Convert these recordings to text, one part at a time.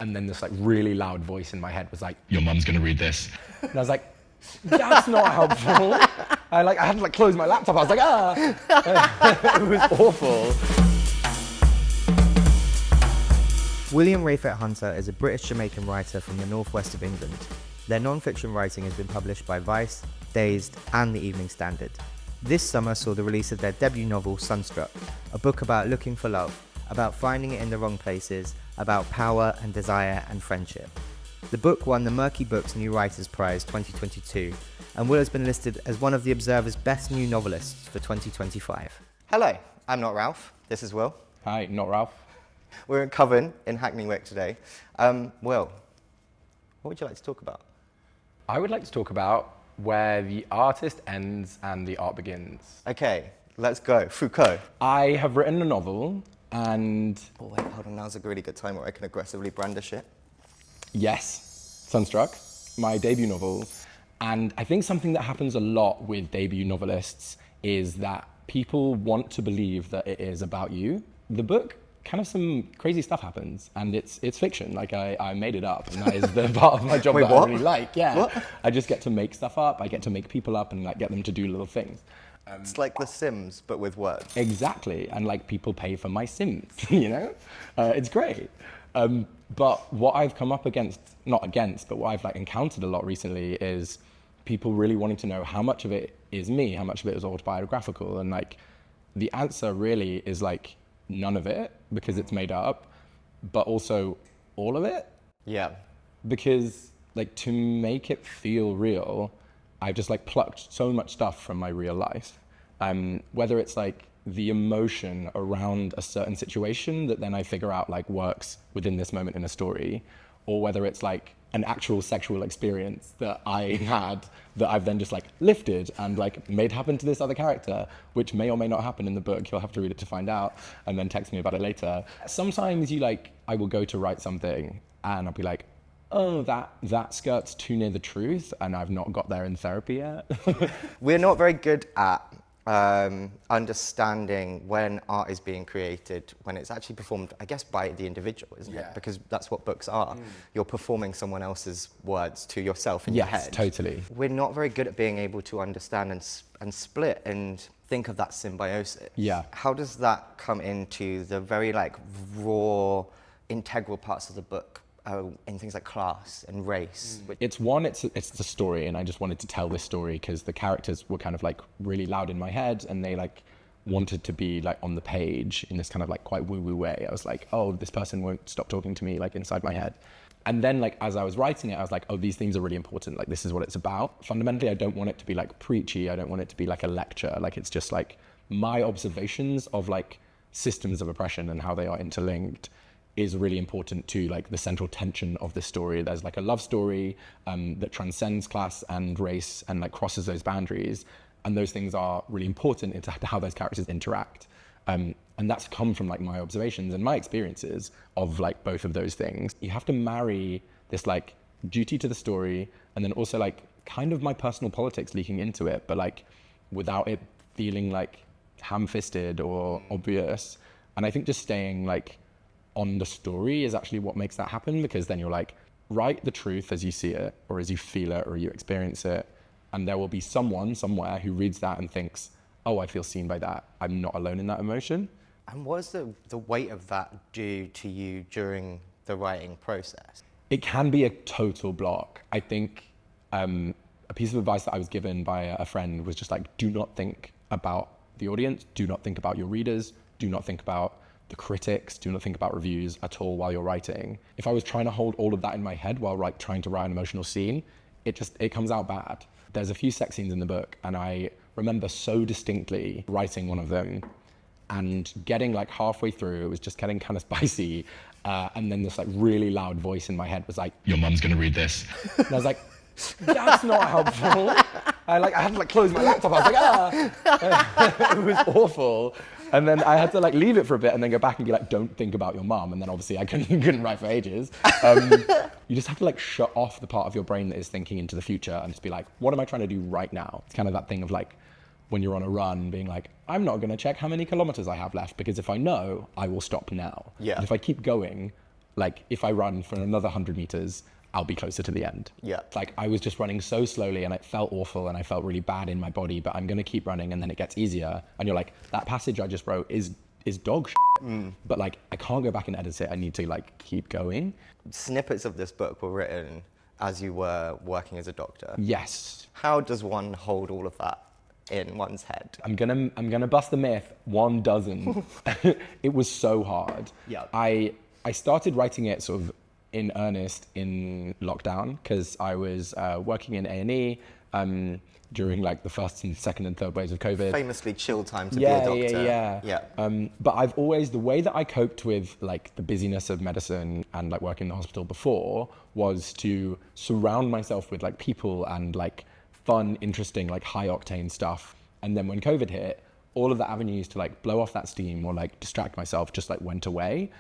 And then this like really loud voice in my head was like, your mum's gonna read this. and I was like, that's not helpful. I had to like close my laptop. I was like, It was awful. William Rayfet Hunter is a British-Jamaican writer from the northwest of England. Their non-fiction writing has been published by Vice, Dazed and the Evening Standard. This summer saw the release of their debut novel, Sunstruck, a book about looking for love, about finding it in the wrong places, about power and desire and friendship. The book won the Murky Books New Writers Prize 2022, and Will has been listed as one of the Observer's best new novelists for 2025. Hello, I'm not Ralph, this is Will. Hi, not Ralph. We're in Coven in Hackney Wick today. Will, what would you like to talk about? I would like to talk about where the artist ends and the art begins. Okay, let's go. Foucault. I have written a novel and... Oh wait, hold on, now's a really good time where I can aggressively brandish it. Yes, Sunstruck, my debut novel. And I think something that happens a lot with debut novelists is that people want to believe that it is about you. The book, kind of some crazy stuff happens, and it's fiction. Like I made it up, and that is the part of my job Wait, that what? I really like. Yeah, What? I just get to make stuff up. I get to make people up and like get them to do little things. It's like The Sims, but with words. Exactly, and like people pay for my Sims, you know? It's great. But what I've come up against, not against, but what I've like encountered a lot recently is people really wanting to know how much of it is me, how much of it is autobiographical, and like the answer really is like none of it because it's made up, but also all of it. Yeah. Because like to make it feel real, I've just like plucked so much stuff from my real life. Whether it's like the emotion around a certain situation that then I figure out like works within this moment in a story, or whether it's like an actual sexual experience that I had that I've then just like lifted and like made happen to this other character, which may or may not happen in the book. You'll have to read it to find out and then text me about it later. Sometimes I will go to write something and I'll be like, oh, that skirt's too near the truth and I've not got there in therapy yet. We're not very good at understanding when art is being created, when it's actually performed, I guess, by the individual, isn't it? Because that's what books are. You're performing someone else's words to yourself in your head. Yes, totally. We're not very good at being able to understand and split and think of that symbiosis. Yeah. How does that come into the very like raw, integral parts of the book? In things like class and race. It's the story, and I just wanted to tell this story because the characters were kind of like really loud in my head, and they like wanted to be like on the page in this kind of like quite woo-woo way. I was like, oh, this person won't stop talking to me like inside my head. And then like as I was writing it, I was like, oh, these themes are really important. Like this is what it's about. Fundamentally, I don't want it to be like preachy. I don't want it to be like a lecture. Like it's just like my observations of like systems of oppression and how they are interlinked is really important to like the central tension of the story. There's like a love story that transcends class and race and like crosses those boundaries. And those things are really important into how those characters interact. And that's come from like my observations and my experiences of like both of those things. You have to marry this like duty to the story and then also like kind of my personal politics leaking into it, but like without it feeling like ham-fisted or obvious. And I think just staying like on the story is actually what makes that happen, because then you're like, write the truth as you see it or as you feel it or you experience it, and there will be someone somewhere who reads that and thinks, oh, I feel seen by that. I'm not alone in that emotion. And what does the weight of that do to you during the writing process? It can be a total block. I think a piece of advice that I was given by a friend was just like, do not think about the audience, do not think about your readers, do not think about the critics, do not think about reviews at all while you're writing. If I was trying to hold all of that in my head while like trying to write an emotional scene, it comes out bad. There's a few sex scenes in the book, and I remember so distinctly writing one of them and getting like halfway through, it was just getting kind of spicy, and then this like really loud voice in my head was like, your mum's gonna read this. and I was like, that's not helpful. I had to like close my laptop. I was like, it was awful. And then I had to like leave it for a bit and then go back and be like, don't think about your mum. And then obviously I couldn't write for ages. You just have to like shut off the part of your brain that is thinking into the future and just be like, what am I trying to do right now? It's kind of that thing of like, when you're on a run being like, I'm not gonna check how many kilometers I have left because if I know, I will stop now. Yeah. And if I keep going, like if I run for another 100 meters, I'll be closer to the end. Yeah. Like I was just running so slowly and it felt awful and I felt really bad in my body, but I'm going to keep running and then it gets easier. And you're like, that passage I just wrote is dog shit. But like, I can't go back and edit it. I need to like keep going. Snippets of this book were written as you were working as a doctor. Yes. How does one hold all of that in one's head? I'm gonna bust the myth. One doesn't. It was so hard. Yeah. I started writing it sort of in earnest in lockdown because I was working in A&E during like the first and second and third waves of COVID. Famously chill time to be a doctor. Yeah. But I've always, the way that I coped with like the busyness of medicine and like working in the hospital before was to surround myself with like people and like fun, interesting, like high octane stuff. And then when COVID hit, all of the avenues to like blow off that steam or like distract myself just like went away.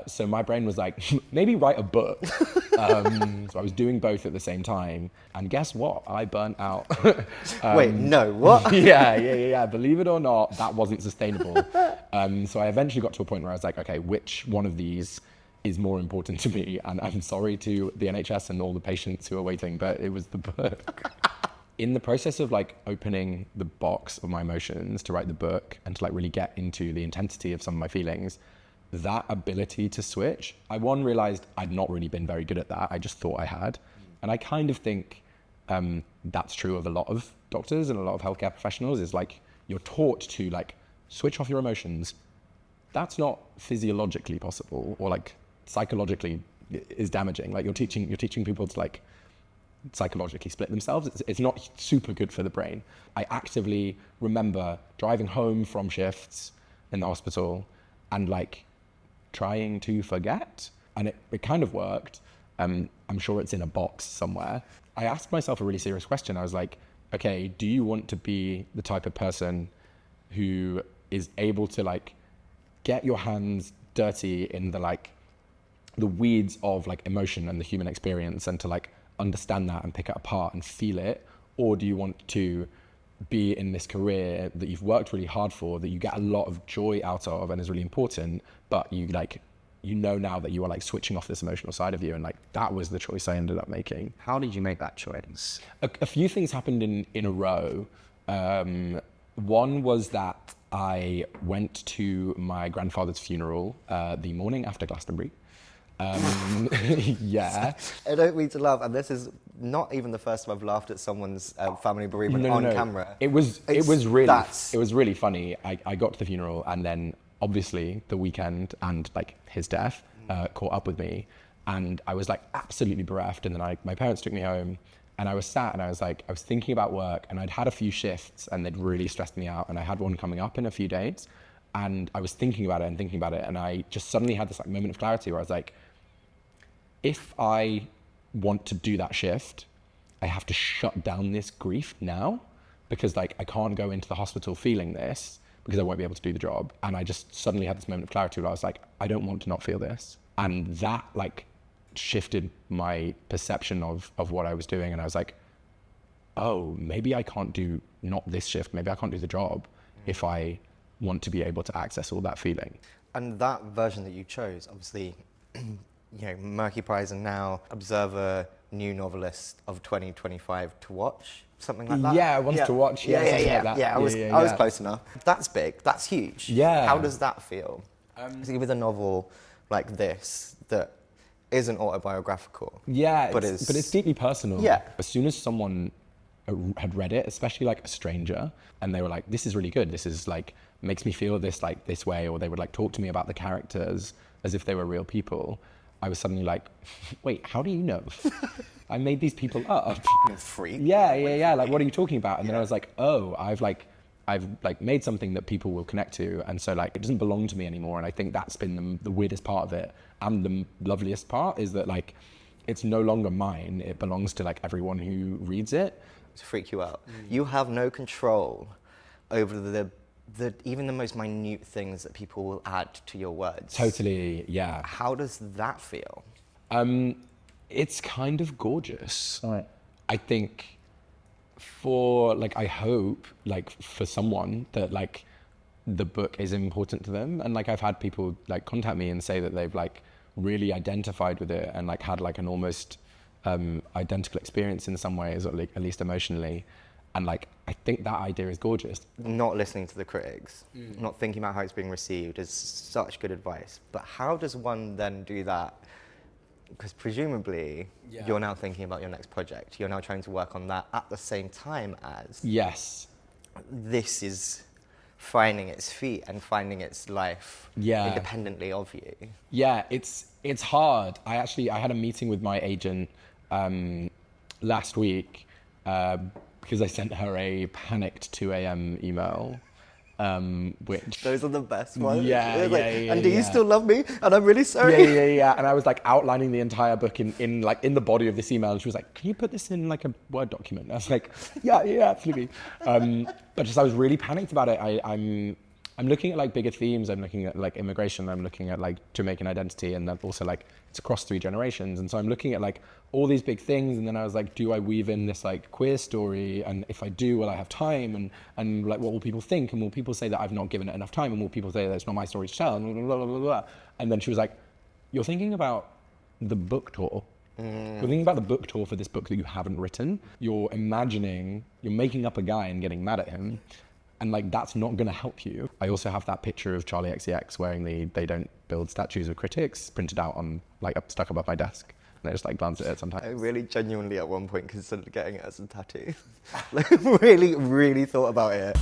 So my brain was like, maybe write a book. So I was doing both at the same time. And guess what? I burnt out. Wait, no, what? Yeah. Believe it or not, that wasn't sustainable. So I eventually got to a point where I was like, okay, which one of these is more important to me? And I'm sorry to the NHS and all the patients who are waiting, but it was the book. In the process of like opening the box of my emotions to write the book and to like really get into the intensity of some of my feelings, that ability to switch, I realized I'd not really been very good at that. I just thought I had. And I kind of think that's true of a lot of doctors and a lot of healthcare professionals, is like you're taught to like switch off your emotions. That's not physiologically possible or like psychologically is damaging. Like you're teaching people to like psychologically split themselves. It's not super good for the brain. I actively remember driving home from shifts in the hospital and like trying to forget, and it kind of worked. I'm sure it's in a box somewhere. I asked myself a really serious question. I was like, okay, do you want to be the type of person who is able to like get your hands dirty in the like the weeds of like emotion and the human experience and to like understand that and pick it apart and feel it? Or do you want to be in this career that you've worked really hard for, that you get a lot of joy out of and is really important, but you like, you know now that you are like switching off this emotional side of you, and like that was the choice I ended up making. How did you make that choice? A few things happened in a row. One was that I went to my grandfather's funeral the morning after Glastonbury. Yeah. I don't mean to laugh, and this is not even the first time I've laughed at someone's family bereavement on camera. It was really funny. I got to the funeral, and then obviously the weekend and like his death caught up with me, and I was like absolutely bereft. And then my parents took me home, and I was sat and I was thinking about work, and I'd had a few shifts and they'd really stressed me out, and I had one coming up in a few days, and I was thinking about it, and I just suddenly had this like moment of clarity where I was like, if I want to do that shift, I have to shut down this grief now, because like I can't go into the hospital feeling this because I won't be able to do the job. And I just suddenly had this moment of clarity where I was like, I don't want to not feel this. And that like shifted my perception of what I was doing. And I was like, oh, maybe I can't do not this shift. Maybe I can't do the job if I want to be able to access all that feeling. And that version that you chose, obviously, you know, Murky Prize and now Observer New Novelist of 2025 to watch, something like that. Yeah, to watch. Yeah. Like that. I was close enough. That's big. That's huge. Yeah. How does that feel? With a novel like this that isn't autobiographical. Yeah, but it's deeply personal. Yeah. As soon as someone had read it, especially like a stranger, and they were like, "This is really good. This is like makes me feel this like this way," or they would like talk to me about the characters as if they were real people. I was suddenly like, wait, how do you know? I made these people up. Freak. Yeah. Like, what are you talking about? And then I was like, oh, I've made something that people will connect to. And so like, it doesn't belong to me anymore. And I think that's been the weirdest part of it. And the loveliest part is that like, it's no longer mine. It belongs to like everyone who reads it. To freak you out. You have no control over the even the most minute things that people will add to your words. Totally, yeah. How does that feel? It's kind of gorgeous. Right. I think I hope like for someone that like the book is important to them. And like I've had people like contact me and say that they've like really identified with it and like had like an almost identical experience in some ways, or like at least emotionally. And like, I think that idea is gorgeous. Not listening to the critics, not thinking about how it's being received is such good advice. But how does one then do that? Because presumably you're now thinking about your next project. You're now trying to work on that at the same time as Yes. this is finding its feet and finding its life independently of you. Yeah, it's hard. I had a meeting with my agent last week because I sent her a panicked 2 a.m. email. Which those are the best ones. Yeah, like, yeah. And do you still love me? And I'm really sorry. Yeah. And I was like outlining the entire book in the body of this email, and she was like, "Can you put this in like a Word document?" And I was like, "Yeah, absolutely." But just I was really panicked about it. I'm looking at like bigger themes. I'm looking at like immigration. I'm looking at like Jamaican identity, and then also like it's across 3 generations. And so I'm looking at like all these big things. And then I was like, do I weave in this like queer story? And if I do, will I have time? And like, what will people think? And will people say that I've not given it enough time? And will people say that it's not my story to tell? And blah, blah, blah, blah. And then she was like, you're thinking about the book tour. You're thinking about the book tour for this book that you haven't written. You're making up a guy and getting mad at him. And like, that's not gonna help you. I also have that picture of Charlie XCX wearing the "They Don't Build Statues of Critics" printed out on, like, stuck above my desk. And I just like glance at it sometimes. I really genuinely at one point considered getting it as a tattoo. Like, really, really thought about it.